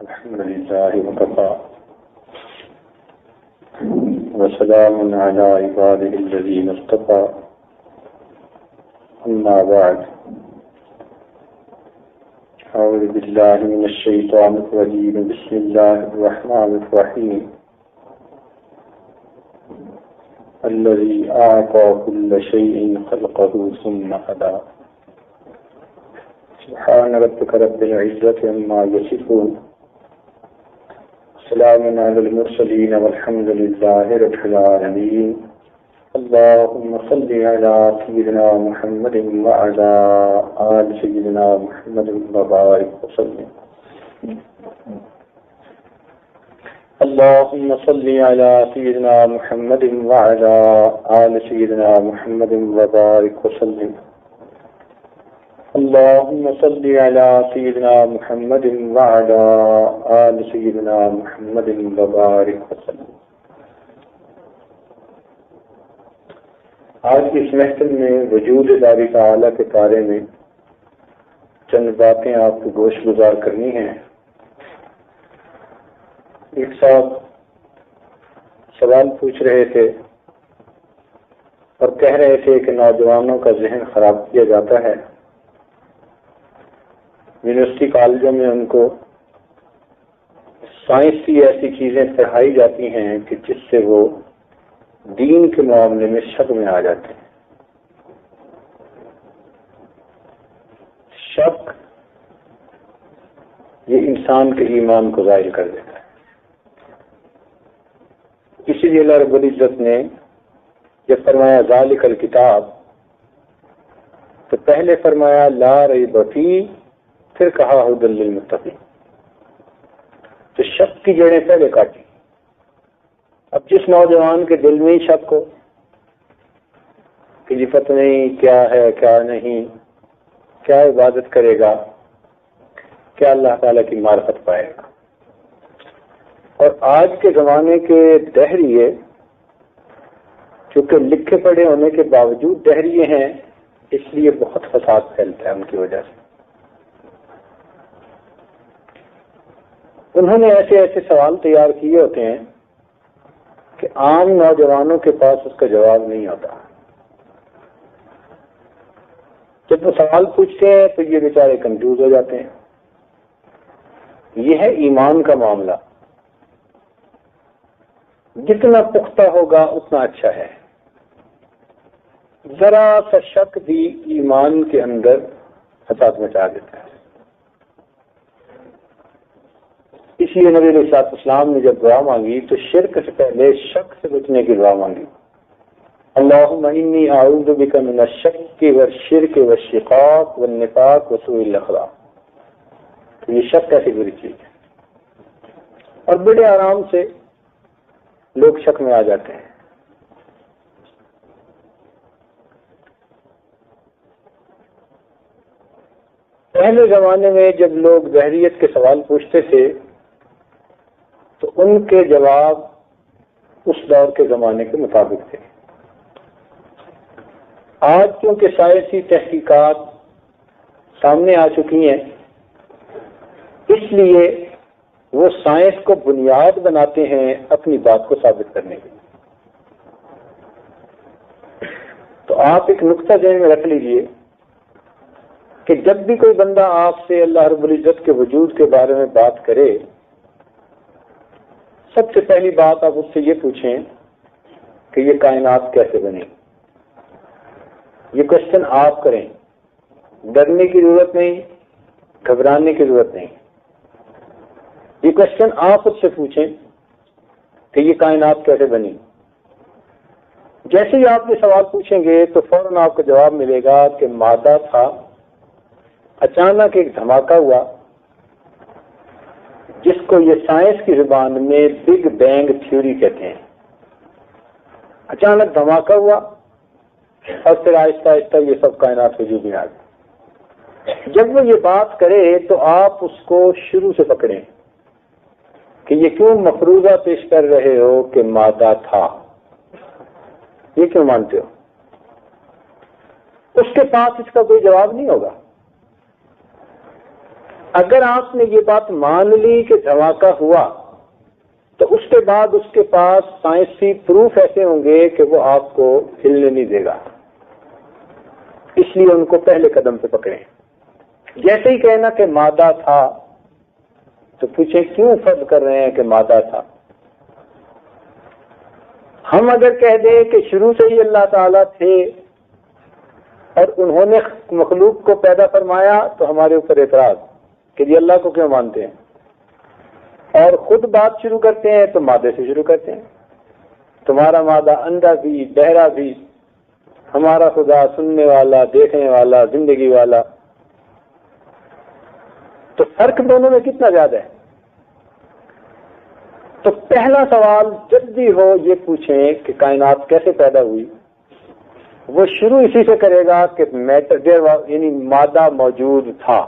الحمد لله وكفى وسلام على عباده الذين اصطفى أما بعد أعوذ بالله من الشيطان الرجيم بسم الله الرحمن الرحيم الذي أعطى كل شيء خلقه ثم هدى سبحان ربك رب العزة عما يصفون سلام على المرسلين والحمد لله رب العالمين اللهم صل على سيدنا محمد وعلى آل سيدنا محمد وبارك وسلم اللهم صل على سيدنا محمد وعلى آل سيدنا محمد وبارك وسلم اللهم صل على سيدنا محمد وعلى آل سيدنا محمد وبارك وسلم. آج کی اس محفل میں وجود باری تعالیٰ کے بارے میں چند باتیں آپ کو گوش گزار کرنی ہیں. ایک صاحب سوال پوچھ رہے تھے اور کہہ رہے تھے کہ نوجوانوں کا ذہن خراب کیا جاتا ہے. یونیورسٹی کالجوں میں ان کو سائنسی ایسی چیزیں پڑھائی جاتی ہیں کہ جس سے وہ دین کے معاملے میں شک میں آ جاتے ہیں. شک یہ انسان کے ایمان کو ظاہر کر دیتا ہے. اسی لیے اللہ رب العزت نے جب فرمایا ذالک الکتاب تو پہلے فرمایا لا ریب فیہ، پھر کہا ھدی للمتقین. تو شک کی جڑیں پہلے کاٹی. اب جس نوجوان کے دل میں ہی شک ہو کہ جی پتہ نہیں کیا ہے کیا نہیں، کیا عبادت کرے گا، کیا اللہ تعالیٰ کی معرفت پائے گا. اور آج کے زمانے کے دہریے چونکہ لکھے پڑھے ہونے کے باوجود دہریے ہیں، اس لیے بہت فساد پھیلتا ہے ان کی وجہ سے. انہوں نے ایسے ایسے سوال تیار کیے ہوتے ہیں کہ عام نوجوانوں کے پاس اس کا جواب نہیں ہوتا. جب وہ سوال پوچھتے ہیں تو یہ بیچارے کنفیوز ہو جاتے ہیں. یہ ہے ایمان کا معاملہ. جتنا پختہ ہوگا اتنا اچھا ہے. ذرا سا شک بھی ایمان کے اندر فساد مچا دیتا ہے. اس لیے نبی علیہ السلام نے جب دعا مانگی تو شرک سے پہلے شک سے بچنے کی دعا مانگی. اللہم انی اعوذ بک من الشک والشرک والشقاق والنفاق وسوء الاخلاق. تو یہ شک کیسی بری چیز ہے، اور بڑے آرام سے لوگ شک میں آ جاتے ہیں. پہلے زمانے میں جب لوگ دہریت کے سوال پوچھتے تھے تو ان کے جواب اس دور کے زمانے کے مطابق تھے. آج کیونکہ سائنسی تحقیقات سامنے آ چکی ہیں، اس لیے وہ سائنس کو بنیاد بناتے ہیں اپنی بات کو ثابت کرنے کے لیے. تو آپ ایک نقطہ ذہن میں رکھ لیجئے کہ جب بھی کوئی بندہ آپ سے اللہ رب العزت کے وجود کے بارے میں بات کرے، سب سے پہلی بات آپ اس سے یہ پوچھیں کہ یہ کائنات کیسے بنی. یہ کوشچن آپ کریں. ڈرنے کی ضرورت نہیں، گھبرانے کی ضرورت نہیں. یہ کوشچن آپ اس سے پوچھیں کہ یہ کائنات کیسے بنی. جیسے ہی آپ یہ سوال پوچھیں گے تو فوراً آپ کو جواب ملے گا کہ مادہ تھا، اچانک ایک دھماکہ ہوا جس کو یہ سائنس کی زبان میں بگ بینگ تھیوری کہتے ہیں. اچانک دھماکہ ہوا اور پھر آہستہ آہستہ یہ سب کائنات وجود میں آ گئی. جب وہ یہ بات کرے تو آپ اس کو شروع سے پکڑیں کہ یہ کیوں مفروضہ پیش کر رہے ہو کہ مادہ تھا، یہ کیوں مانتے ہو. اس کے پاس اس کا کوئی جواب نہیں ہوگا. اگر آپ نے یہ بات مان لی کہ دھماکہ ہوا تو اس کے بعد اس کے پاس سائنسی پروف ایسے ہوں گے کہ وہ آپ کو ہلنے نہیں دے گا. اس لیے ان کو پہلے قدم پہ پکڑیں. جیسے ہی کہنا کہ مادہ تھا تو پوچھیں کیوں فرض کر رہے ہیں کہ مادہ تھا. ہم اگر کہہ دیں کہ شروع سے ہی اللہ تعالیٰ تھے اور انہوں نے مخلوق کو پیدا فرمایا تو ہمارے اوپر اعتراض کہ جی اللہ کو کیوں مانتے ہیں, اور خود بات شروع کرتے ہیں تو مادے سے شروع کرتے ہیں. تمہارا مادہ اندھا بھی بہرا بھی, ہمارا خدا سننے والا دیکھنے والا زندگی والا. تو فرق دونوں میں کتنا زیادہ ہے. تو پہلا سوال جب بھی ہو یہ پوچھیں کہ کائنات کیسے پیدا ہوئی, وہ شروع اسی سے کرے گا کہ میٹر یعنی مادہ موجود تھا,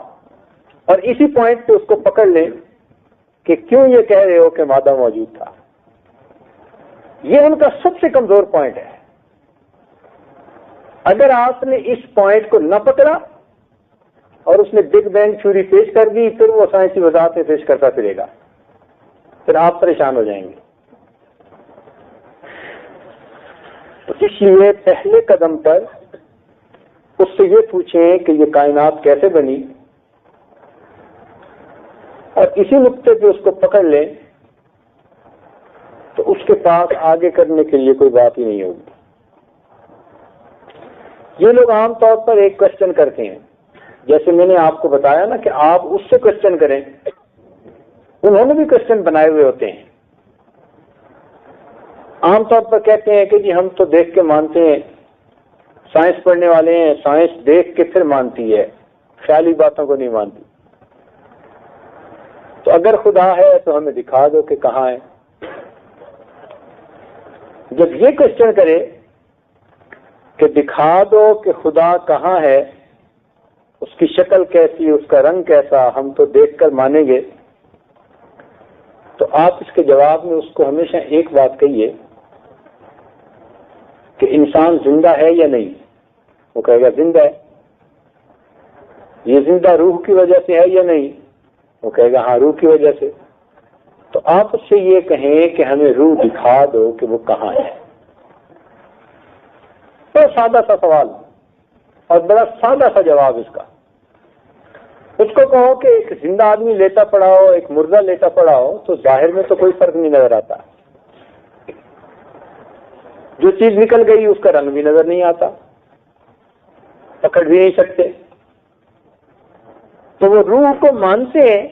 اور اسی پوائنٹ پہ اس کو پکڑ لیں کہ کیوں یہ کہہ رہے ہو کہ مادہ موجود تھا. یہ ان کا سب سے کمزور پوائنٹ ہے. اگر آپ نے اس پوائنٹ کو نہ پکڑا اور اس نے بگ بینگ تھیوری پیش کر دی, پھر وہ سائنسی وضاحتیں پیش کرتا پھرے گا, پھر آپ پریشان ہو جائیں گے. تو اس لیے پہلے قدم پر اس سے یہ پوچھیں کہ یہ کائنات کیسے بنی, اور اسی نقطے پہ اس کو پکڑ لیں تو اس کے پاس آگے کرنے کے لیے کوئی بات ہی نہیں ہوگی. یہ لوگ عام طور پر ایک کوشچن کرتے ہیں, جیسے میں نے آپ کو بتایا نا کہ آپ اس سے کوشچن کریں, انہوں نے بھی کوشچن بنائے ہوئے ہوتے ہیں. عام طور پر کہتے ہیں کہ جی ہم تو دیکھ کے مانتے ہیں, سائنس پڑھنے والے ہیں, سائنس دیکھ کے پھر مانتی ہے, خیالی باتوں کو نہیں مانتی. تو اگر خدا ہے تو ہمیں دکھا دو کہ کہاں ہے. جب یہ کوشچن کرے کہ دکھا دو کہ خدا کہاں ہے, اس کی شکل کیسی, اس کا رنگ کیسا, ہم تو دیکھ کر مانیں گے, تو آپ اس کے جواب میں اس کو ہمیشہ ایک بات کہیے کہ انسان زندہ ہے یا نہیں. وہ کہے گا زندہ ہے. یہ زندہ روح کی وجہ سے ہے یا نہیں. وہ کہے گا ہاں روح کی وجہ سے. تو آپ اس سے یہ کہیں کہ ہمیں روح دکھا دو کہ وہ کہاں ہے. بڑا سادہ سا سوال اور بڑا سادہ سا جواب اس کا. اس کو کہو کہ ایک زندہ آدمی لیتا پڑا ہو, ایک مردہ لیتا پڑا ہو, تو ظاہر میں تو کوئی فرق نہیں نظر آتا. جو چیز نکل گئی اس کا رنگ بھی نظر نہیں آتا, پکڑ بھی نہیں سکتے. تو وہ روح کو مانتے ہیں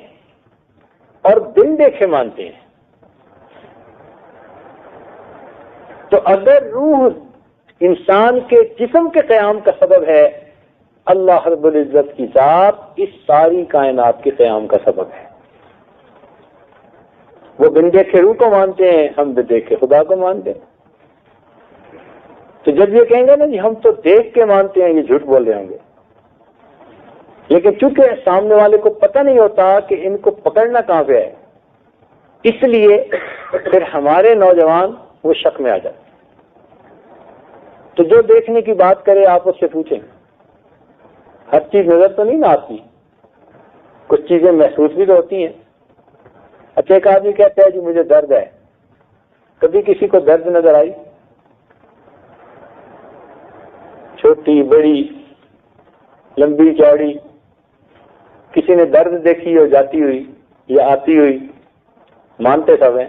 اور بن دیکھے مانتے ہیں. تو اگر روح انسان کے جسم کے قیام کا سبب ہے, اللہ رب العزت کی ذات اس ساری کائنات کے قیام کا سبب ہے. وہ بن دیکھے روح کو مانتے ہیں, ہم بن دیکھے خدا کو مانتے ہیں. تو جب یہ کہیں گے نا جی ہم تو دیکھ کے مانتے ہیں, یہ جھوٹ بول رہے ہوں گے. لیکن چونکہ سامنے والے کو پتہ نہیں ہوتا کہ ان کو پکڑنا کہاں پہ ہے, اس لیے پھر ہمارے نوجوان وہ شک میں آ جاتے. تو جو دیکھنے کی بات کرے آپ اس سے پوچھیں, ہر چیز نظر تو نہیں نہ آتی, کچھ چیزیں محسوس بھی تو ہوتی ہیں. اچھا ایک آدمی کہتا ہے جی مجھے درد ہے, کبھی کسی کو درد نظر آئی؟ چھوٹی بڑی لمبی چوڑی, کسی نے درد دیکھی ہو جاتی ہوئی یا آتی ہوئی؟ مانتے سب ہیں.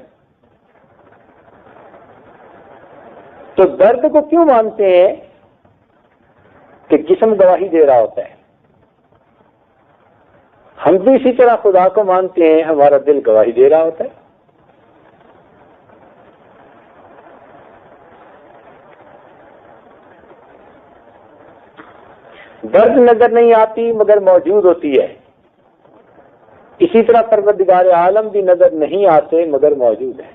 تو درد کو کیوں مانتے ہیں؟ کہ جسم گواہی دے رہا ہوتا ہے. ہم بھی اسی طرح خدا کو مانتے ہیں, ہمارا دل گواہی دے رہا ہوتا ہے. درد نظر نہیں آتی مگر موجود ہوتی ہے. اسی طرح پروردگار عالم بھی نظر نہیں آتے مگر موجود ہے.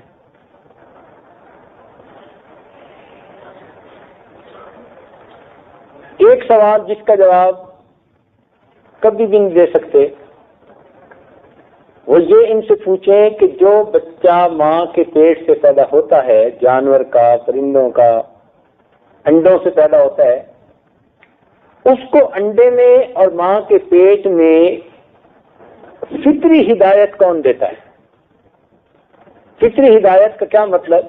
ایک سوال جس کا جواب کبھی بھی نہیں دے سکتے, وہ یہ ان سے پوچھیں کہ جو بچہ ماں کے پیٹ سے پیدا ہوتا ہے, جانور کا, پرندوں کا, انڈوں سے پیدا ہوتا ہے, اس کو انڈے میں اور ماں کے پیٹ میں فطری ہدایت کون دیتا ہے؟ فطری ہدایت کا کیا مطلب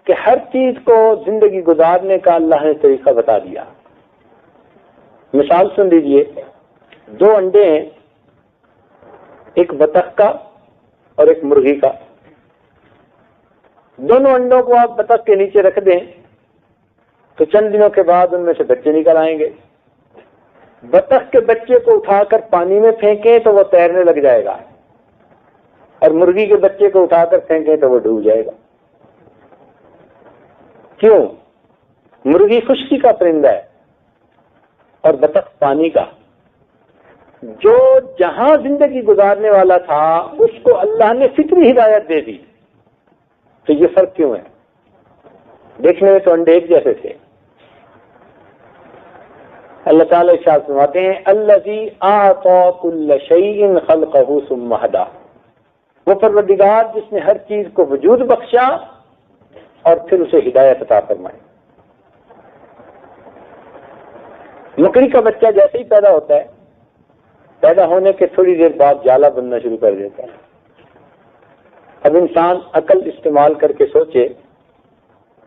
کہ ہر چیز کو زندگی گزارنے کا اللہ نے طریقہ بتا دیا. مثال سن لیجئے، 2 انڈے ہیں، ایک بطخ کا اور ایک مرغی کا. دونوں انڈوں کو آپ بطخ کے نیچے رکھ دیں تو چند دنوں کے بعد ان میں سے بچے نکل آئیں گے. بطخ کے بچے کو اٹھا کر پانی میں پھینکیں تو وہ تیرنے لگ جائے گا، اور مرغی کے بچے کو اٹھا کر پھینکیں تو وہ ڈوب جائے گا. کیوں؟ مرغی خشکی کا پرندہ ہے اور بطخ پانی کا. جو جہاں زندگی گزارنے والا تھا اس کو اللہ نے فطری ہدایت دے دی. تو یہ فرق کیوں ہے؟ دیکھنے میں تو انڈے ایک جیسے تھے. اللہ تعالیٰ ارشاد فرماتے ہیں الذی اعطى كل شیء خلقه ثم هدى، وہ پروردگار جس نے ہر چیز کو وجود بخشا اور پھر اسے ہدایت عطا فرمائی. مکڑی کا بچہ جیسے ہی پیدا ہوتا ہے، پیدا ہونے کے تھوڑی دیر بعد جالا بننا شروع کر دیتا ہے. اب انسان عقل استعمال کر کے سوچے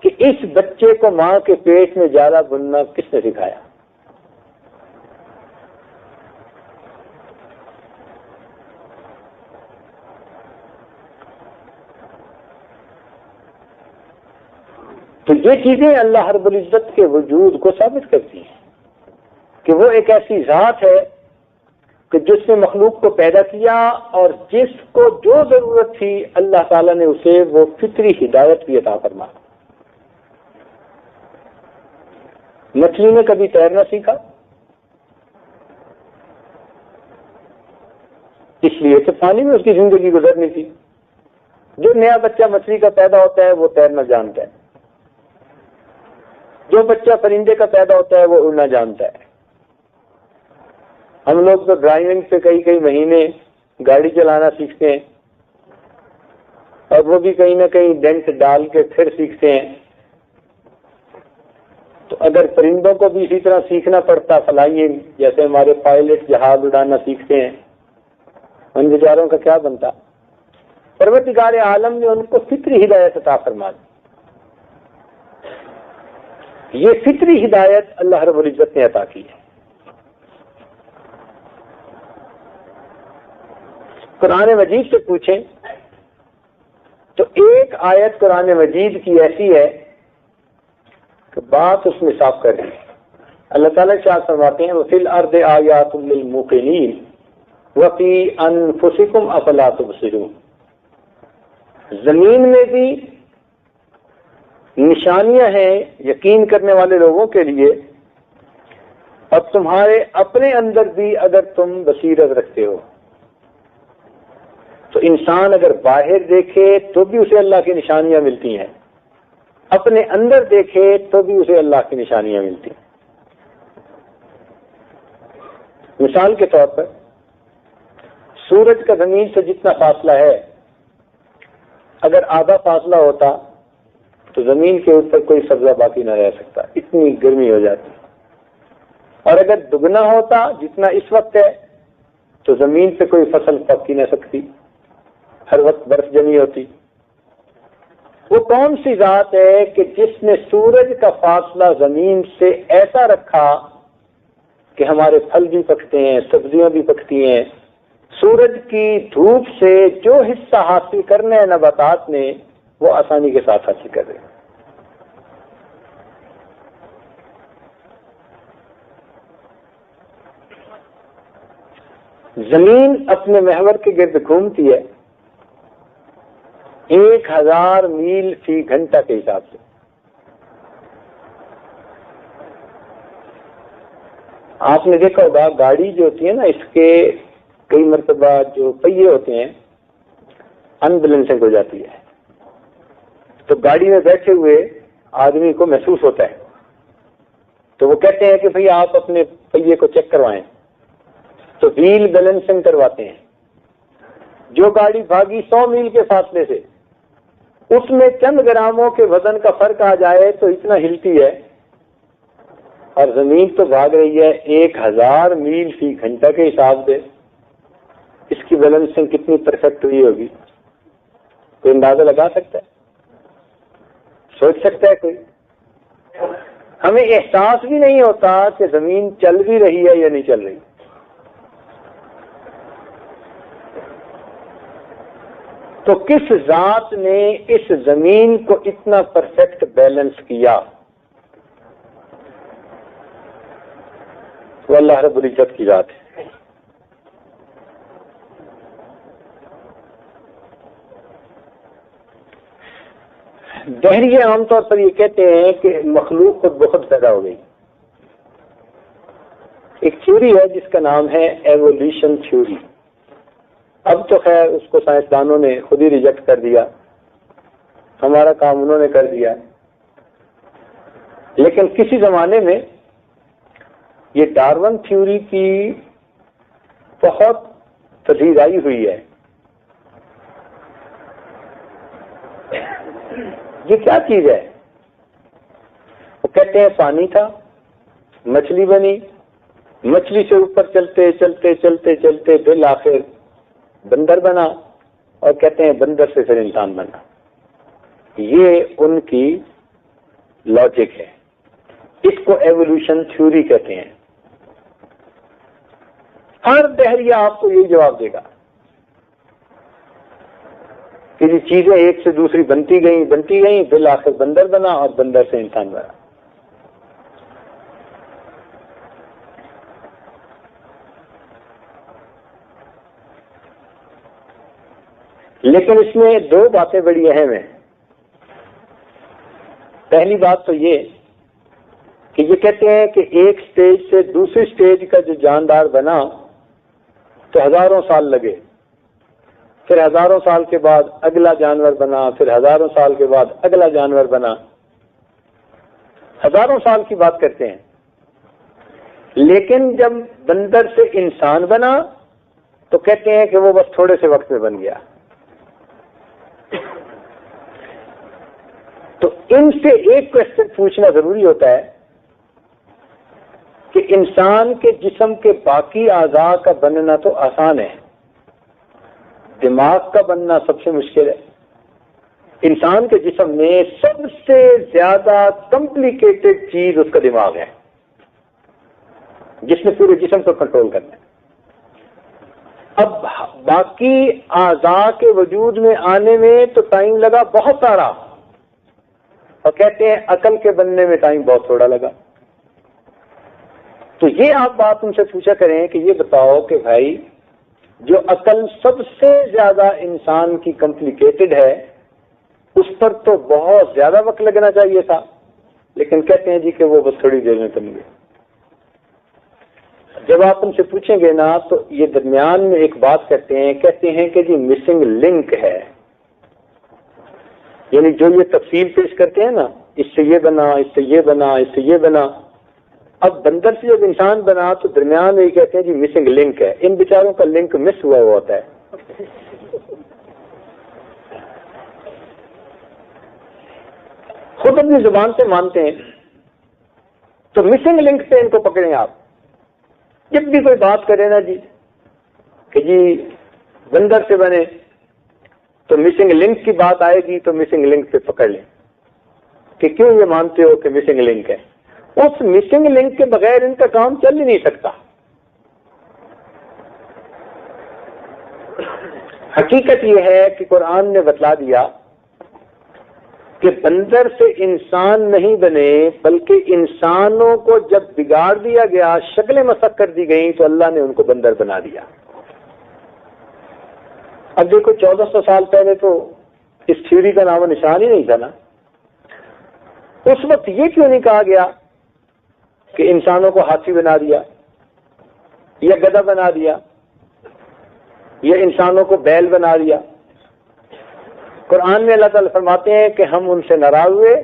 کہ اس بچے کو ماں کے پیٹ میں جالا بننا کس نے سکھایا؟ تو یہ چیزیں اللہ رب العزت کے وجود کو ثابت کرتی ہیں کہ وہ ایک ایسی ذات ہے کہ جس نے مخلوق کو پیدا کیا اور جس کو جو ضرورت تھی اللہ تعالیٰ نے اسے وہ فطری ہدایت بھی عطا فرمائی. مچھلی نے کبھی تیرنا سیکھا، اس لیے کہ پانی میں اس کی زندگی گزرنی تھی. جو نیا بچہ مچھلی کا پیدا ہوتا ہے وہ تیرنا جانتا ہے، جو بچہ پرندے کا پیدا ہوتا ہے وہ اڑنا جانتا ہے. ہم لوگ تو ڈرائیونگ سے کئی مہینے گاڑی چلانا سیکھتے ہیں، اور وہ بھی کہیں نہ کہیں ڈینٹ ڈال کے پھر سیکھتے ہیں. تو اگر پرندوں کو بھی اسی طرح سیکھنا پڑتا فلائنگ، جیسے ہمارے پائلٹ جہاز اڑانا سیکھتے ہیں، ان بیچاروں کا کیا بنتا؟ پروردگار عالم نے ان کو فطری ہدایت عطا فرما دی. یہ فطری ہدایت اللہ رب العزت نے عطا کی ہے. قرآن مجید سے پوچھیں تو ایک آیت قرآن مجید کی ایسی ہے کہ بات اس میں صاف کر رہی ہے. اللہ تعالیٰ شاہ فرماتے ہیں وَفِي الْأَرْضِ آیَاتٌ لِّلْمُوقِنِينَ وَفِي أَنفُسِكُمْ أَفَلَا تُبْصِرُونَ، زمین میں بھی نشانیاں ہیں یقین کرنے والے لوگوں کے لیے، اور تمہارے اپنے اندر بھی اگر تم بصیرت رکھتے ہو. تو انسان اگر باہر دیکھے تو بھی اسے اللہ کی نشانیاں ملتی ہیں، اپنے اندر دیکھے تو بھی اسے اللہ کی نشانیاں ملتی ہیں. مثال کے طور پر سورج کا زمین سے جتنا فاصلہ ہے، اگر آدھا فاصلہ ہوتا تو زمین کے اوپر کوئی سبزہ باقی نہ رہ سکتا، اتنی گرمی ہو جاتی. اور اگر دگنا ہوتا جتنا اس وقت ہے تو زمین پہ کوئی فصل پک ہی نہ سکتی، ہر وقت برف جمی ہوتی. وہ کون سی ذات ہے کہ جس نے سورج کا فاصلہ زمین سے ایسا رکھا کہ ہمارے پھل بھی پکتے ہیں، سبزیاں بھی پکتی ہیں. سورج کی دھوپ سے جو حصہ حاصل کرنا ہے نباتات نے وہ آسانی کے ساتھ حاصل کر رہے ہیں. زمین اپنے محور کے گرد گھومتی ہے 1000 میل فی گھنٹہ کے حساب سے. آپ نے دیکھا ہوگا گاڑی جو ہوتی ہے نا، اس کے کئی مرتبہ جو پہیے ہوتے ہیں انبیلنسنگ ہو جاتی ہے، تو گاڑی میں بیٹھے ہوئے آدمی کو محسوس ہوتا ہے. تو وہ کہتے ہیں کہ بھئی آپ اپنے پہیے کو چیک کروائیں، تو ویل بیلنسنگ کرواتے ہیں. جو گاڑی بھاگی 100 میل کے فاصلے سے، اس میں چند گراموں کے وزن کا فرق آ جائے تو اتنا ہلتی ہے، اور زمین تو بھاگ رہی ہے 1000 میل فی گھنٹہ کے حساب سے. اس اس کی بیلنسنگ کتنی پرفیکٹ ہوئی ہوگی؟ کوئی اندازہ لگا سکتا ہے؟ سوچ سکتا ہے کوئی؟ ہمیں احساس بھی نہیں ہوتا کہ زمین چل بھی رہی ہے یا نہیں چل رہی. تو کس ذات نے اس زمین کو اتنا پرفیکٹ بیلنس کیا؟ وہ اللہ رب العزت کی ذات ہے. دہریے عام طور پر یہ کہتے ہیں کہ مخلوق خود بخود پیدا ہو گئی. ایک تھیوری ہے جس کا نام ہے ایوولوشن تھیوری. اب تو خیر اس کو سائنسدانوں نے خود ہی ریجیکٹ کر دیا، ہمارا کام انہوں نے کر دیا. لیکن کسی زمانے میں یہ ڈارون تھیوری کی بہت پذیرائی ہوئی ہے. یہ کیا چیز ہے؟ وہ کہتے ہیں پانی تھا، مچھلی بنی، مچھلی سے اوپر چلتے چلتے چلتے چلتے بالآخر بندر بنا، اور کہتے ہیں بندر سے پھر انسان بنا. یہ ان کی لاجک ہے. اس کو ایوولوشن تھیوری کہتے ہیں. ہر دہریہ آپ کو یہی جواب دے گا کہ یہ چیزیں ایک سے دوسری بنتی گئیں بالآخر بندر بنا اور بندر سے انسان بنا. لیکن اس میں دو باتیں بڑی اہم ہیں. پہلی بات تو یہ کہ یہ کہتے ہیں کہ ایک سٹیج سے دوسری سٹیج کا جو جاندار بنا تو ہزاروں سال لگے، پھر ہزاروں سال کے بعد اگلا جانور بنا، پھر ہزاروں سال کے بعد اگلا جانور بنا. ہزاروں سال کی بات کرتے ہیں. لیکن جب بندر سے انسان بنا تو کہتے ہیں کہ وہ بس تھوڑے سے وقت میں بن گیا. تو ان سے ایک کوشچن پوچھنا ضروری ہوتا ہے کہ انسان کے جسم کے باقی اعضاء کا بننا تو آسان ہے، دماغ کا بننا سب سے مشکل ہے. انسان کے جسم میں سب سے زیادہ کمپلیکیٹڈ چیز اس کا دماغ ہے، جس نے پورے جسم کو کنٹرول کرنا ہے. اب باقی اعضاء کے وجود میں آنے میں تو ٹائم لگا بہت سارا، اور کہتے ہیں عقل کے بننے میں ٹائم بہت تھوڑا لگا. تو یہ آپ بات ان سے پوچھا کریں کہ یہ بتاؤ کہ بھائی جو عقل سب سے زیادہ انسان کی کمپلیکیٹڈ ہے اس پر تو بہت زیادہ وقت لگنا چاہیے تھا، لیکن کہتے ہیں جی کہ وہ بس تھوڑی دیر میں بن گئے. جب آپ ان سے پوچھیں گے نا تو یہ درمیان میں ایک بات کہتے ہیں کہ جی مسنگ لنک ہے. یعنی جو یہ تفصیل پیش کرتے ہیں نا، اس سے یہ بنا، اس سے یہ بنا، اس سے یہ بنا. اب بندر سے جب انسان بنا تو درمیان میں یہ کہتے ہیں جی مسنگ لنک ہے. ان بیچاروں کا لنک مس ہوا ہوتا ہے. خود اپنی زبان سے مانتے ہیں تو مسنگ لنک سے ان کو پکڑیں آپ. جب بھی کوئی بات کرے نا جی کہ جی بندر سے بنے تو مسنگ لنک کی بات آئے گی تو مسنگ لنک سے پکڑ لیں کہ کیوں یہ مانتے ہو کہ مسنگ لنک ہے. اس مسنگ لنک کے بغیر ان کا کام چل ہی نہیں سکتا. حقیقت یہ ہے کہ قرآن نے بتلا دیا کہ بندر سے انسان نہیں بنے، بلکہ انسانوں کو جب بگاڑ دیا گیا، شکلیں مسخ کر دی گئیں تو اللہ نے ان کو بندر بنا دیا. اب دیکھو 1400 سال پہلے تو اس تھیوری کا نام و نشان ہی نہیں تھا نا. اس وقت یہ کیوں نہیں کہا گیا کہ انسانوں کو ہاتھی بنا دیا یا گدھا بنا دیا یا انسانوں کو بیل بنا دیا؟ قرآن میں اللہ تعالیٰ فرماتے ہیں کہ ہم ان سے ناراض ہوئے.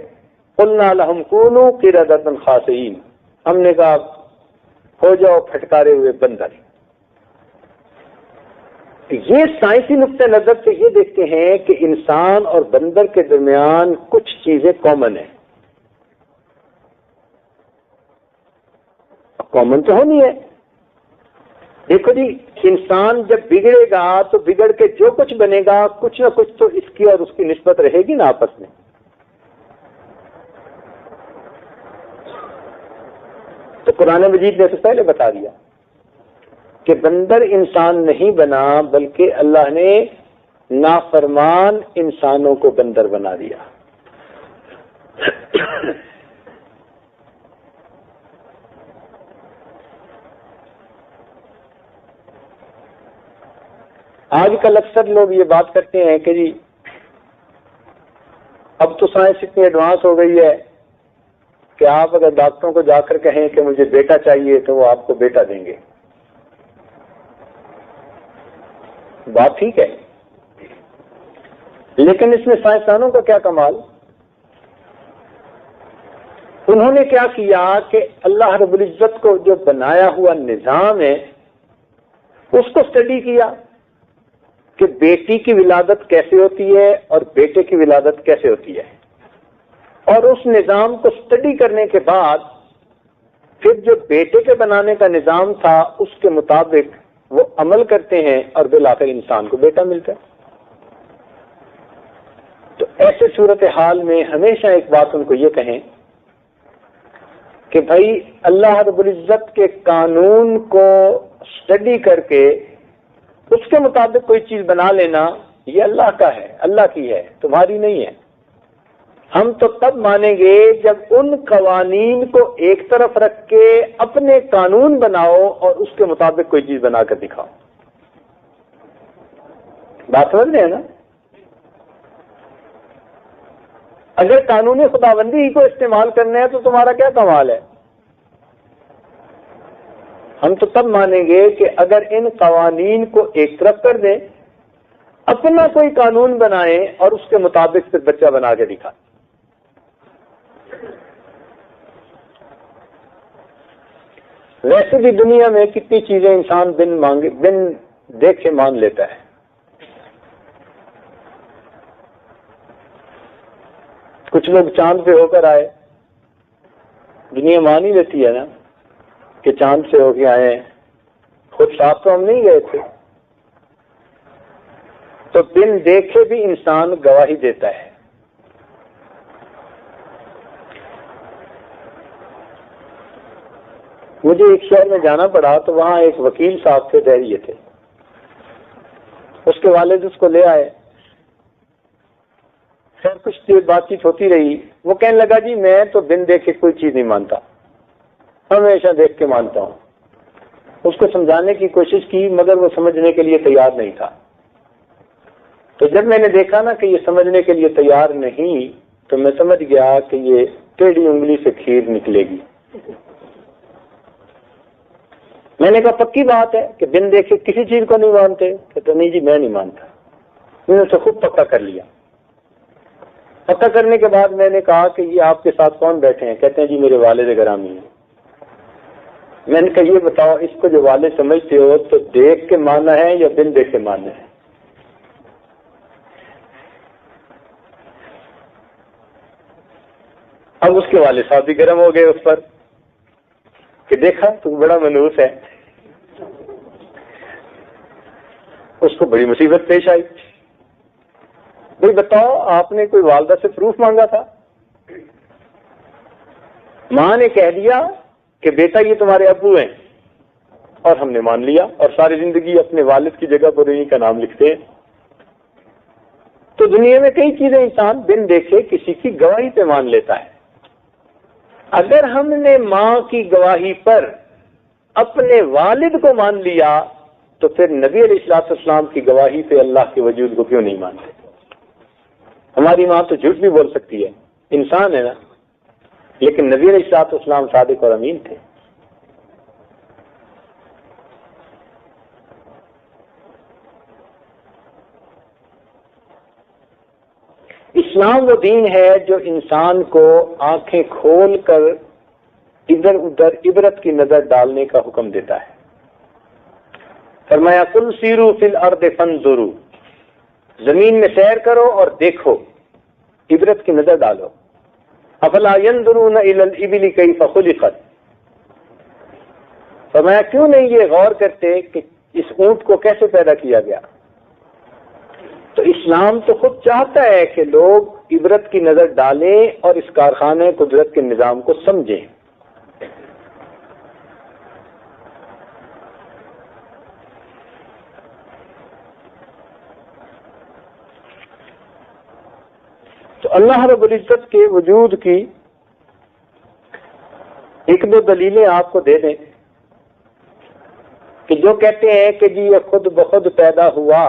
قلنا لہم کونوا قردۃ خاسئین، ہم نے کہا ہو جاؤ پھٹکارے ہوئے بندر. یہ سائنسی نقطہ نظر سے یہ دیکھتے ہیں کہ انسان اور بندر کے درمیان کچھ چیزیں کامن ہیں. کامن تو ہونی ہے. دیکھو جی، انسان جب بگڑے گا تو بگڑ کے جو کچھ بنے گا کچھ نہ کچھ تو اس کی اور اس کی نسبت رہے گی نا آپس میں. تو قرآن مجید نے تو پہلے بتا دیا کہ بندر انسان نہیں بنا، بلکہ اللہ نے نافرمان انسانوں کو بندر بنا دیا. آج کل اکثر لوگ یہ بات کرتے ہیں کہ جی اب تو سائنس اتنی ایڈوانس ہو گئی ہے کہ آپ اگر ڈاکٹروں کو جا کر کہیں کہ مجھے بیٹا چاہیے تو وہ آپ کو بیٹا دیں گے. بات ٹھیک ہے، لیکن اس میں سائنسدانوں کا کیا کمال. انہوں نے کیا کیا کہ اللہ رب العزت کو جو بنایا ہوا نظام ہے اس کو اسٹڈی کیا کہ بیٹی کی ولادت کیسے ہوتی ہے اور بیٹے کی ولادت کیسے ہوتی ہے، اور اس نظام کو اسٹڈی کرنے کے بعد پھر جو بیٹے کے بنانے کا نظام تھا اس کے مطابق وہ عمل کرتے ہیں اور بالآخر انسان کو بیٹا ملتا ہے. تو ایسے صورتحال میں ہمیشہ ایک بات ان کو یہ کہیں کہ بھائی اللہ رب العزت کے قانون کو اسٹڈی کر کے اس کے مطابق کوئی چیز بنا لینا یہ اللہ کا ہے، اللہ کی ہے، تمہاری نہیں ہے. ہم تو تب مانیں گے جب ان قوانین کو ایک طرف رکھ کے اپنے قانون بناؤ اور اس کے مطابق کوئی چیز بنا کر دکھاؤ. بات سمجھ رہے ہیں نا؟ اگر قانون خداوندی ہی کو استعمال کرنا ہے تو تمہارا کیا کمال ہے؟ ہم تو تب مانیں گے کہ اگر ان قوانین کو ایک طرف کر دیں، اپنا کوئی قانون بنائیں اور اس کے مطابق پھر بچہ بنا کے دکھائیں. ویسے بھی دنیا میں کتنی چیزیں انسان بن دیکھے مان لیتا ہے. کچھ لوگ چاند پہ ہو کر آئے، دنیا مان ہی لیتی ہے نا کہ چاند سے ہو کے آئے ہیں، خود صاف تو ہم نہیں گئے تھے. تو بن دیکھے بھی انسان گواہی دیتا ہے. مجھے ایک شہر میں جانا پڑا تو وہاں ایک وکیل صاحب تھے، دہریے تھے. اس کے والد اس کو لے آئے. خیر کچھ دیر بات چیت ہوتی رہی. وہ کہنے لگا جی میں تو بن دیکھے کوئی چیز نہیں مانتا، ہمیشہ دیکھ کے مانتا ہوں. اس کو سمجھانے کی کوشش کی مگر وہ سمجھنے کے لیے تیار نہیں تھا. تو جب میں نے دیکھا نا کہ یہ سمجھنے کے لیے تیار نہیں تو میں سمجھ گیا کہ یہ ٹیڑھی انگلی سے کھیر نکلے گی. میں نے کہا پکی بات ہے کہ بن دیکھے کسی چیز کو نہیں مانتے؟ کہتے نہیں جی میں نہیں مانتا. میں نے اسے خود پکا کر لیا. پکا کرنے کے بعد میں نے کہا کہ یہ آپ کے ساتھ کون بیٹھے ہیں؟ کہتے ہیں جی میرے والد گرامی ہیں. میں نے کہا یہ بتاؤ اس کو جو والد سمجھتے ہو تو دیکھ کے ماننا ہے یا بن دیکھ کے ماننا ہے؟ اب اس کے والد صاحب بھی گرم ہو گئے اس پر کہ دیکھا تو بڑا منحوس ہے. اس کو بڑی مصیبت پیش آئی. بھائی بتاؤ آپ نے کوئی والدہ سے پروف مانگا تھا؟ ماں نے کہہ دیا کہ بیٹا یہ تمہارے ابو ہیں اور ہم نے مان لیا اور ساری زندگی اپنے والد کی جگہ پر انہیں کا نام لکھتے ہیں. تو دنیا میں کئی چیزیں انسان بن دیکھے کسی کی گواہی پہ مان لیتا ہے. اگر ہم نے ماں کی گواہی پر اپنے والد کو مان لیا تو پھر نبی علیہ السلام کی گواہی پہ اللہ کے وجود کو کیوں نہیں مانتے؟ ہماری ماں تو جھوٹ بھی بول سکتی ہے، انسان ہے نا، لیکن نبی علیہ السلام صادق اور امین تھے. اسلام وہ دین ہے جو انسان کو آنکھیں کھول کر ادھر ادھر عبرت کی نظر ڈالنے کا حکم دیتا ہے. فرمایا قل سیروا فی الارض فانظروا، زمین میں سیر کرو اور دیکھو، عبرت کی نظر ڈالو. افلا ينظرون الى الابل كيف خلقت، فرمایا کیوں نہیں یہ غور کرتے کہ اس اونٹ کو کیسے پیدا کیا گیا؟ تو اسلام تو خود چاہتا ہے کہ لوگ عبرت کی نظر ڈالیں اور اس کارخانے قدرت کے نظام کو سمجھیں۔ تو اللہ رب العزت کے وجود کی ایک دو دلیلیں آپ کو دے دیں کہ جو کہتے ہیں کہ جی یہ خود بخود پیدا ہوا،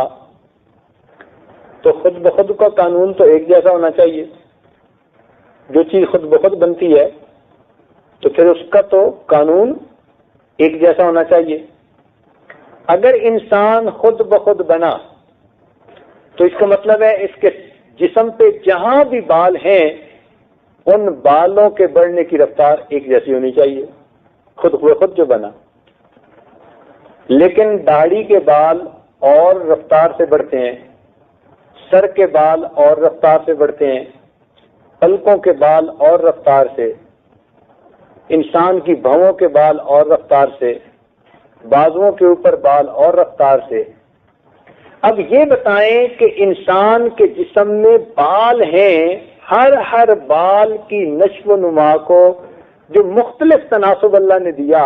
تو خود بخود کا قانون تو ایک جیسا ہونا چاہیے۔ جو چیز خود بخود بنتی ہے تو پھر اس کا تو قانون ایک جیسا ہونا چاہیے۔ اگر انسان خود بخود بنا تو اس کا مطلب ہے اس کے جسم پہ جہاں بھی بال ہیں ان بالوں کے بڑھنے کی رفتار ایک جیسی ہونی چاہیے، خود بخود جو بنا۔ لیکن داڑھی کے بال اور رفتار سے بڑھتے ہیں، سر کے بال اور رفتار سے بڑھتے ہیں، پلکوں کے بال اور رفتار سے، انسان کی بھووں کے بال اور رفتار سے، بازوؤں کے اوپر بال اور رفتار سے۔ اب یہ بتائیں کہ انسان کے جسم میں بال ہیں، ہر بال کی نشو و نما کو جو مختلف تناسب اللہ نے دیا،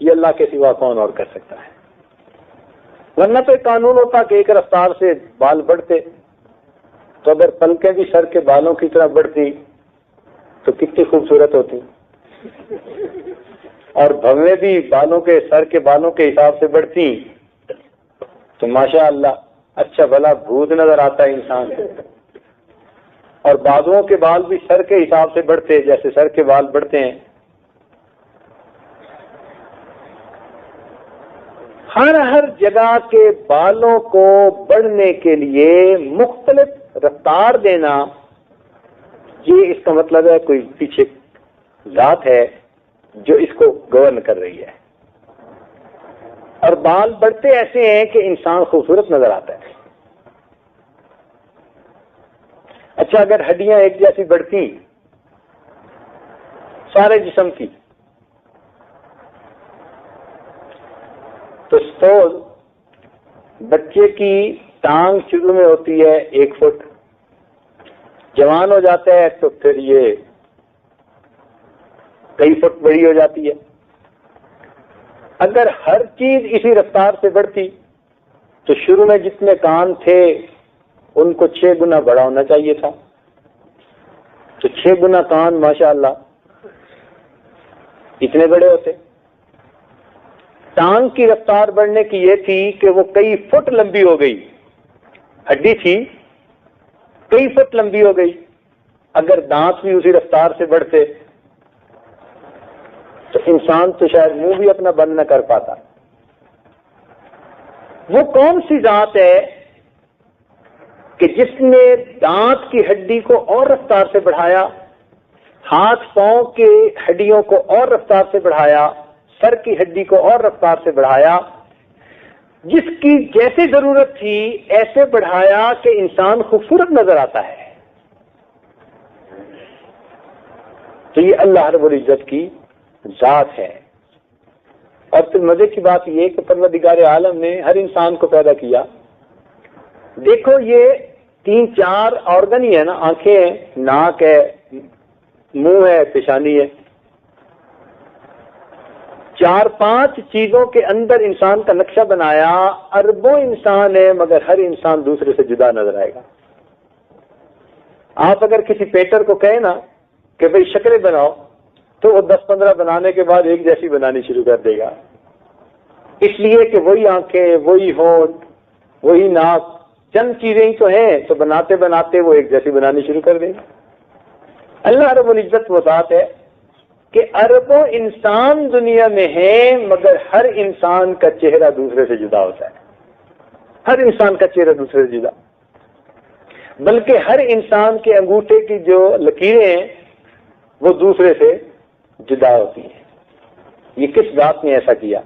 یہ اللہ کے سوا کون اور کر سکتا ہے؟ ورنہ تو ایک قانون ہوتا کہ ایک رفتار سے بال بڑھتے، تو اگر پلکیں بھی سر کے بالوں کی طرح بڑھتی تو کتنی خوبصورت ہوتی، اور بھویں بھی بالوں کے سر کے بالوں کے حساب سے بڑھتی تو ماشاء اللہ اچھا بھلا بھوت نظر آتا ہے انسان، اور بازوؤں کے بال بھی سر کے حساب سے بڑھتے جیسے سر کے بال بڑھتے ہیں۔ ہر جگہ کے بالوں کو بڑھنے کے لیے مختلف رفتار دینا، یہ اس کا مطلب ہے کوئی پیچھے ذات ہے جو اس کو گورن کر رہی ہے۔ اور بال بڑھتے ایسے ہیں کہ انسان خوبصورت نظر آتا ہے۔ اچھا اگر ہڈیاں ایک جیسی بڑھتی سارے جسم کی تو سپوز بچے کی ٹانگ شروع میں ہوتی ہے 1 فٹ، جوان ہو جاتا ہے تو پھر یہ کئی فٹ بڑی ہو جاتی ہے۔ اگر ہر چیز اسی رفتار سے بڑھتی تو شروع میں جتنے کان تھے ان کو 6 گنا بڑا ہونا چاہیے تھا، تو 6 گنا کان ماشاءاللہ اتنے بڑے ہوتے۔ ٹانگ کی رفتار بڑھنے کی یہ تھی کہ وہ کئی فٹ لمبی ہو گئی، ہڈی تھی کئی فٹ لمبی ہو گئی۔ اگر دانت بھی اسی رفتار سے بڑھتے تو انسان تو شاید منہ بھی اپنا بند نہ کر پاتا۔ وہ کون سی ذات ہے کہ جس نے دانت کی ہڈی کو اور رفتار سے بڑھایا، ہاتھ پاؤں کے ہڈیوں کو اور رفتار سے بڑھایا، سر کی ہڈی کو اور رفتار سے بڑھایا، جس کی جیسے ضرورت تھی ایسے بڑھایا کہ انسان خوبصورت نظر آتا ہے؟ تو یہ اللہ رب العزت کی ذات ہے۔ اور پھر مزے کی بات یہ کہ پروردگار عالم نے ہر انسان کو پیدا کیا۔ دیکھو یہ 3-4 آرگن ہی ہے نا، آنکھیں ہیں، ناک ہے، منہ ہے، پیشانی ہے، 4-5 چیزوں کے اندر انسان کا نقشہ بنایا۔ اربوں انسان ہے مگر ہر انسان دوسرے سے جدا نظر آئے گا۔ آپ اگر کسی پینٹر کو کہیں نا کہ بھئی شکلیں بناؤ تو وہ 10-15 بنانے کے بعد ایک جیسی بنانی شروع کر دے گا، اس لیے کہ وہی آنکھیں، وہی ہونٹ، وہی ناک، چند چیزیں ہی تو ہیں، تو بناتے بناتے وہ ایک جیسی بنانی شروع کر دے گا۔ اللہ رب العزت وہ ذات ہے کہ اربوں انسان دنیا میں ہیں مگر ہر انسان کا چہرہ دوسرے سے جدا ہوتا ہے، ہر انسان کا چہرہ دوسرے سے جدا، بلکہ ہر انسان کے انگوٹھے کی جو لکیریں ہیں وہ دوسرے سے جدا ہوتی ہیں۔ یہ کس ذات نے ایسا کیا؟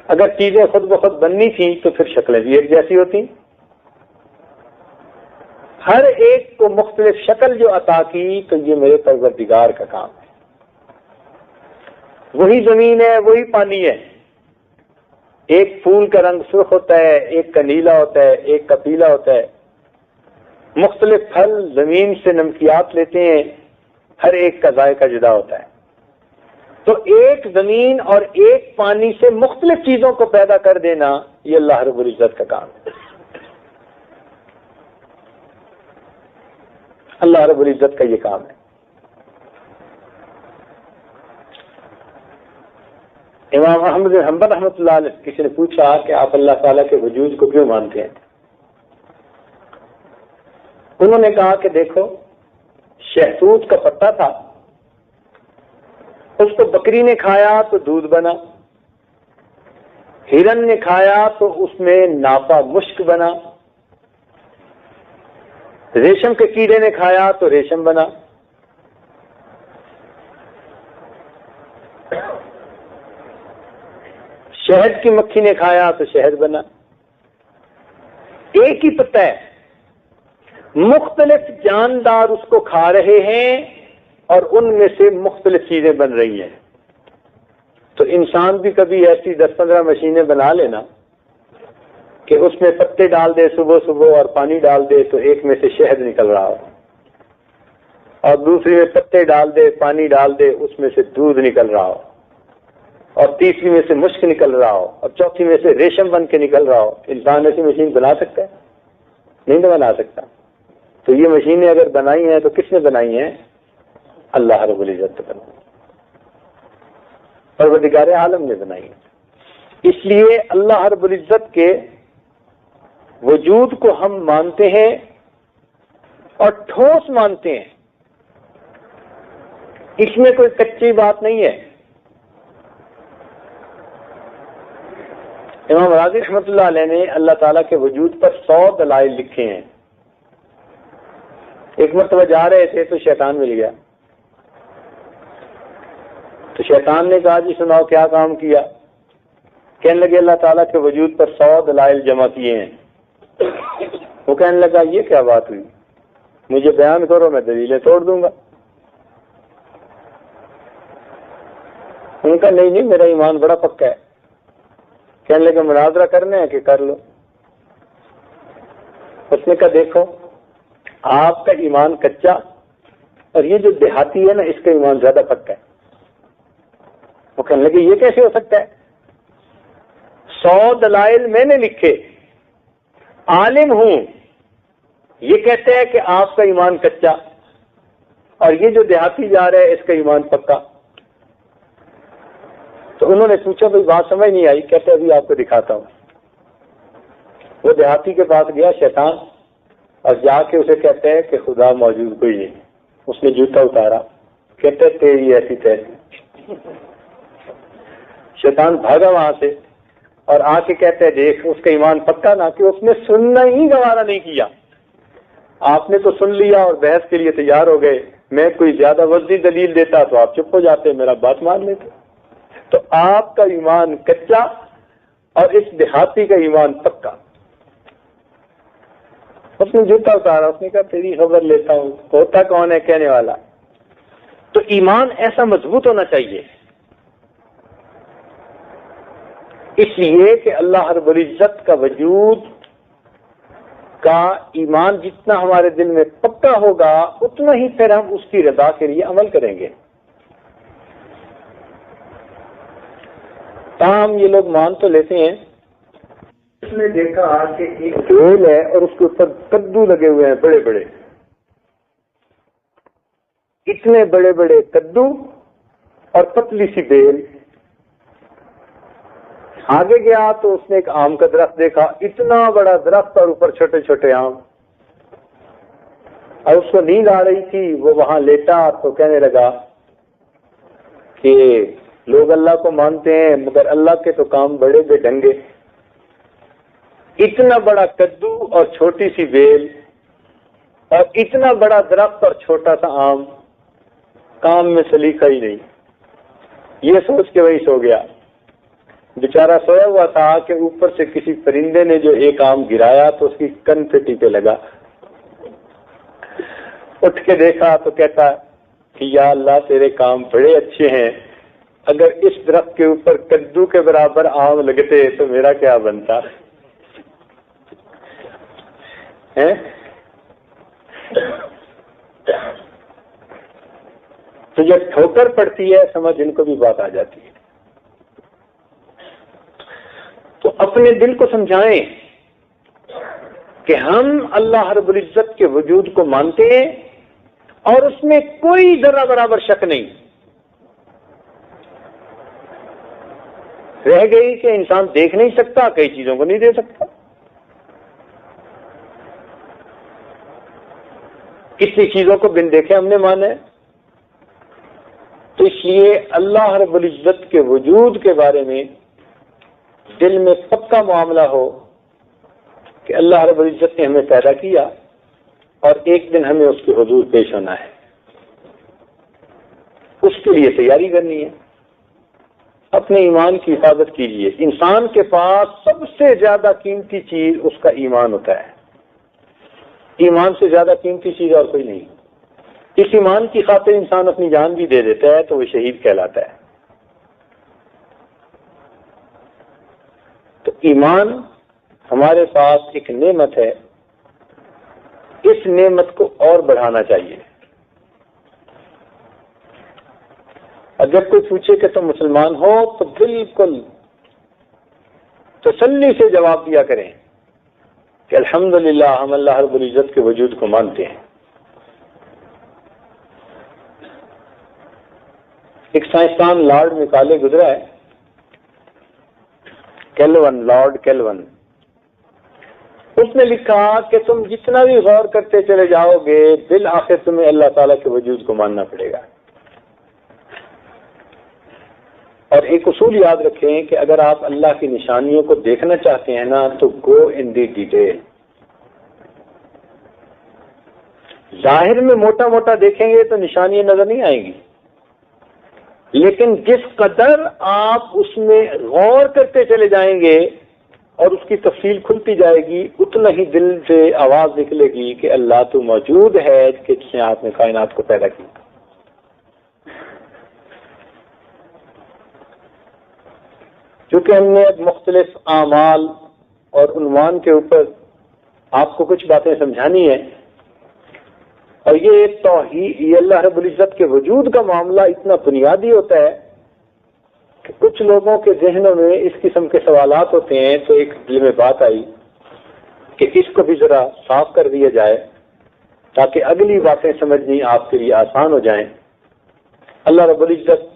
اگر چیزیں خود بخود بننی تھیں تو پھر شکلیں بھی ایک جیسی ہوتی۔ ہر ایک کو مختلف شکل جو عطا کی تو یہ میرے پروردگار کا کام ہے۔ وہی زمین ہے، وہی پانی ہے. ایک پھول کا رنگ سرخ ہوتا ہے، ایک کا نیلا ہوتا ہے، ایک کا پیلا ہوتا ہے. مختلف پھل زمین سے نمکیات لیتے ہیں، ہر ایک کا ذائقہ جدا ہوتا ہے. تو ایک زمین اور ایک پانی سے مختلف چیزوں کو پیدا کر دینا، یہ اللہ رب العزت کا کام ہے. اللہ رب العزت کا یہ کام ہے. امام احمد بن حنبل رحمۃ اللہ علیہ کسی نے پوچھا کہ آپ اللہ تعالیٰ کے وجود کو کیوں مانتے ہیں؟ انہوں نے کہا کہ دیکھو، شہتوت کا پتا تھا، اس کو بکری نے کھایا تو دودھ بنا، ہرن نے کھایا تو اس میں ناپا مشک بنا، ریشم کے کیڑے نے کھایا تو ریشم بنا. شہد کی مکھی نے کھایا تو شہد بنا. ایک ہی پتا ہے، مختلف جاندار اس کو کھا رہے ہیں اور ان میں سے مختلف چیزیں بن رہی ہیں. تو انسان بھی کبھی ایسی 10-15 مشینیں بنا لینا کہ اس میں پتے ڈال دے صبح صبح اور پانی ڈال دے تو ایک میں سے شہد نکل رہا ہو، اور دوسری میں پتے ڈال دے پانی ڈال دے اس میں سے دودھ نکل رہا ہو، اور تیسری میں سے مشک نکل رہا ہو، اور چوتھی میں سے ریشم بن کے نکل رہا ہو. انسان ایسی مشین بنا سکتا ہے؟ نہیں تو بنا سکتا. تو یہ مشینیں اگر بنائی ہیں تو کس نے بنائی ہیں؟ اللہ رب العزت نے بنائی، پروردگار عالم نے بنائی ہے. اس لیے اللہ رب العزت کے وجود کو ہم مانتے ہیں اور ٹھوس مانتے ہیں، اس میں کوئی کچی بات نہیں ہے. امام راضی رحمۃ اللہ علیہ نے اللہ تعالیٰ کے وجود پر 100 دلائل لکھے ہیں. ایک مرتبہ جا رہے تھے تو شیطان مل گیا. تو شیطان نے کہا جی سناؤ کیا کام کیا؟ کہنے لگے اللہ تعالیٰ کے وجود پر 100 دلائل جمع کیے ہیں. وہ کہنے لگا یہ کیا بات ہوئی، مجھے بیان کرو، میں دلیلیں توڑ دوں گا. ان کا نہیں میرا ایمان بڑا پکا ہے. کہنے لگے مناظرہ کرنے ہیں کہ کر لو. اس نے کہا دیکھو آپ کا ایمان کچا اور یہ جو دیہاتی ہے نا اس کا ایمان زیادہ پکا ہے. وہ کہنے لگے یہ کیسے ہو سکتا ہے؟ 100 دلائل میں نے لکھے، عالم ہوں، یہ کہتے ہیں کہ آپ کا ایمان کچا، اور یہ جو دیہاتی جا رہا ہے اس کا ایمان پکا. تو انہوں نے پوچھا بھائی بات سمجھ نہیں آئی. کہتے ابھی آپ کو دکھاتا ہوں. وہ دیہاتی کے پاس گیا شیطان، اور جا کے اسے کہتے ہیں کہ خدا موجود کوئی نہیں. اس نے جوتا اتارا، کہتے تیری ایسی تیسی. شیطان بھاگا وہاں سے اور آ کے کہتے ہیں دیکھ اس کا ایمان پکا نہ، کہ اس نے سننا ہی گوارا نہیں کیا. آپ نے تو سن لیا اور بحث کے لیے تیار ہو گئے. میں کوئی زیادہ وزنی دلیل دیتا تو آپ چپ ہو جاتے، میرا بات مان لیتے. تو آپ کا ایمان کچا اور اس دیہاتی کا ایمان پکا. اس نے جوتا اتارا، اس نے کہا تیری خبر لیتا ہوں، ہوتا کون ہے کہنے والا. تو ایمان ایسا مضبوط ہونا چاہیے، اس لیے کہ اللہ رب العزت کا وجود کا ایمان جتنا ہمارے دل میں پکا ہوگا اتنا ہی پھر ہم اس کی رضا کے لیے عمل کریں گے. تاہم یہ لوگ مان تو لیتے ہیں. اس نے دیکھا کہ ایک بیل ہے اور اس کے اوپر کدو لگے ہوئے ہیں بڑے بڑے، اتنے بڑے بڑے کدو اور پتلی سی بیل. آگے گیا تو اس نے ایک آم کا درخت دیکھا، اتنا بڑا درخت اور اوپر چھوٹے چھوٹے آم. اور اس کو نیند آ رہی تھی، وہ وہاں لیٹا تو کہنے لگا کہ لوگ اللہ کو مانتے ہیں مگر اللہ کے تو کام بڑے بے ڈھنگے. اتنا بڑا کدو اور چھوٹی سی بیل اور اتنا بڑا درخت اور چھوٹا سا آم، کام میں سلیقہ ہی نہیں. یہ سوچ کے وہی سو گیا. بیچارہ سویا ہوا تھا کہ اوپر سے کسی پرندے نے جو ایک آم گرایا تو اس کی کن پھٹی پہ لگا. اٹھ کے دیکھا تو کہتا کہ یا اللہ تیرے کام بڑے اچھے ہیں، اگر اس درخت کے اوپر کدو کے برابر آم لگتے تو میرا کیا بنتا ہے؟ تو جب ٹھوکر پڑتی ہے سمجھ ان کو بھی بات آ جاتی ہے. تو اپنے دل کو سمجھائیں کہ ہم اللہ رب العزت کے وجود کو مانتے ہیں اور اس میں کوئی ذرہ برابر شک نہیں. رہ گئی کہ انسان دیکھ نہیں سکتا، کئی چیزوں کو نہیں دے سکتا. کتنی چیزوں کو بن دیکھے ہم نے مانا ہے. تو اس لیے اللہ رب العزت کے وجود کے بارے میں دل میں پکا معاملہ ہو کہ اللہ رب العزت نے ہمیں پیدا کیا اور ایک دن ہمیں اس کے حضور پیش ہونا ہے. اس کے لیے تیاری کرنی ہے. اپنے ایمان کی حفاظت کیجیے. انسان کے پاس سب سے زیادہ قیمتی چیز اس کا ایمان ہوتا ہے. ایمان سے زیادہ قیمتی چیز اور کوئی نہیں. اس ایمان کی خاطر انسان اپنی جان بھی دے دیتا ہے تو وہ شہید کہلاتا ہے. تو ایمان ہمارے پاس ایک نعمت ہے، اس نعمت کو اور بڑھانا چاہیے. اگر کوئی پوچھے کہ تم مسلمان ہو تو بالکل تسلی سے جواب دیا کریں کہ الحمدللہ ہم اللہ رب العزت کے وجود کو مانتے ہیں. ایک سائنسدان لارڈ میکالے گزرا ہے، کیلون، لارڈ کیلون. اس نے لکھا کہ تم جتنا بھی غور کرتے چلے جاؤ گے بالآخر تمہیں اللہ تعالیٰ کے وجود کو ماننا پڑے گا. اور ایک اصول یاد رکھیں کہ اگر آپ اللہ کی نشانیوں کو دیکھنا چاہتے ہیں نا تو گو ان دی ڈیٹیل. ظاہر میں موٹا موٹا دیکھیں گے تو نشانیاں نظر نہیں آئیں گی، لیکن جس قدر آپ اس میں غور کرتے چلے جائیں گے اور اس کی تفصیل کھلتی جائے گی اتنا ہی دل سے آواز نکلے گی کہ اللہ تو موجود ہے کہ جس نے آپ نے کائنات کو پیدا کیا. کیونکہ ہم نے اب مختلف اعمال اور عنوان کے اوپر آپ کو کچھ باتیں سمجھانی ہیں، اور یہ توحید، یہ اللہ رب العزت کے وجود کا معاملہ اتنا بنیادی ہوتا ہے کہ کچھ لوگوں کے ذہنوں میں اس قسم کے سوالات ہوتے ہیں. تو ایک دل میں بات آئی کہ اس کو بھی ذرا صاف کر دیا جائے تاکہ اگلی باتیں سمجھنی آپ کے لیے آسان ہو جائیں. اللہ رب العزت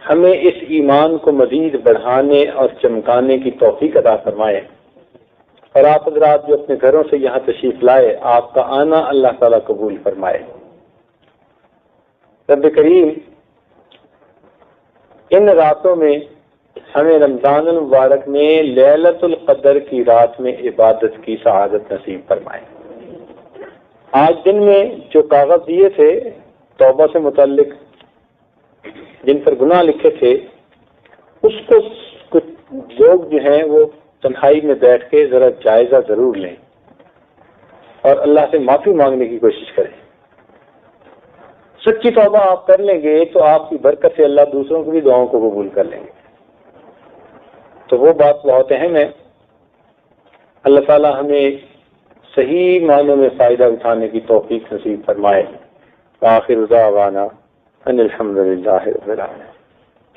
ہمیں اس ایمان کو مزید بڑھانے اور چمکانے کی توفیق عطا فرمائے. اور آپ حضرات جو اپنے گھروں سے یہاں تشریف لائے، آپ کا آنا اللہ تعالیٰ قبول فرمائے. رب کریم ان راتوں میں ہمیں رمضان المبارک میں لیلۃ القدر کی رات میں عبادت کی سعادت نصیب فرمائے. آج دن میں جو کاغذ دیے تھے توبہ سے متعلق، جن پر گناہ لکھے تھے، اس کو کچھ لوگ جو ہیں وہ تنہائی میں بیٹھ کے ذرا جائزہ ضرور لیں اور اللہ سے معافی مانگنے کی کوشش کریں. سچی توبہ آپ کر لیں گے تو آپ کی برکت سے اللہ دوسروں کی بھی دعاؤں کو قبول کر لیں گے. تو وہ بات بہت اہم ہے. اللہ تعالی ہمیں صحیح معنوں میں فائدہ اٹھانے کی توفیق نصیب فرمائے. آخر دعوانا ان الحمدللہ رب العالمین.